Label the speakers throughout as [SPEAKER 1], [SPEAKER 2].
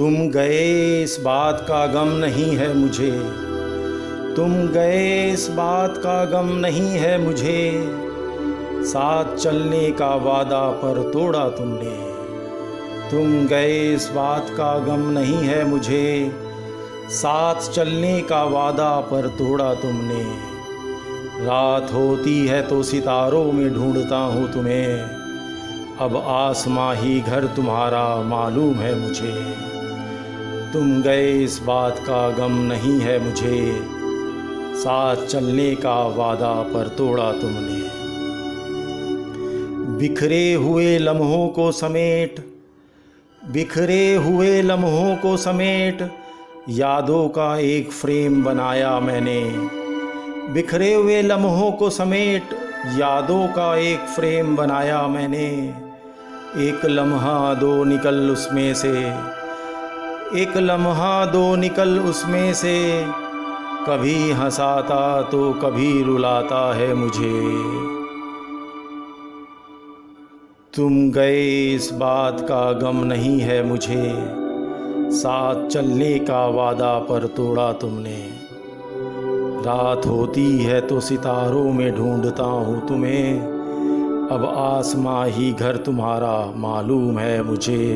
[SPEAKER 1] तुम गए इस बात का गम नहीं है मुझे, तुम गए इस बात का गम नहीं है मुझे, साथ चलने का वादा पर तोड़ा तुमने। तुम गए इस बात का गम नहीं है मुझे, साथ चलने का वादा पर तोड़ा तुमने। रात होती है तो सितारों में ढूंढता हूँ तुम्हें, अब आसमां ही घर तुम्हारा मालूम है मुझे। तुम गए इस बात का गम नहीं है मुझे, साथ चलने का वादा पर तोड़ा तुमने। बिखरे हुए लम्हों को समेट, बिखरे हुए लम्हों को समेट, यादों का एक फ्रेम बनाया मैंने। बिखरे हुए लम्हों को समेट, यादों का एक फ्रेम बनाया मैंने। एक लम्हा दो निकल उसमें से, एक लम्हा दो निकल उसमें से, कभी हंसाता तो कभी रुलाता है मुझे। तुम गए इस बात का गम नहीं है मुझे, साथ चलने का वादा पर तोड़ा तुमने। रात होती है तो सितारों में ढूंढता हूँ तुम्हें, अब आसमां ही घर तुम्हारा मालूम है मुझे।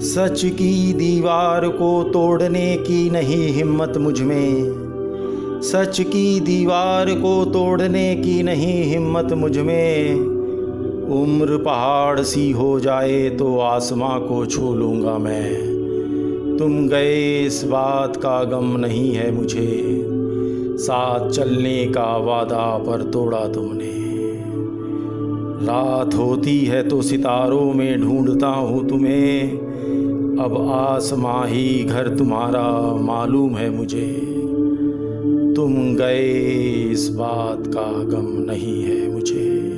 [SPEAKER 1] सच की दीवार को तोड़ने की नहीं हिम्मत मुझ में, सच की दीवार को तोड़ने की नहीं हिम्मत मुझ में। उम्र पहाड़ सी हो जाए तो आसमां को छू लूँगा मैं। तुम गए इस बात का गम नहीं है मुझे, साथ चलने का वादा पर तोड़ा तुमने। रात होती है तो सितारों में ढूंढता हूँ तुम्हें, अब आसमां ही घर तुम्हारा मालूम है मुझे। तुम गए इस बात का गम नहीं है मुझे।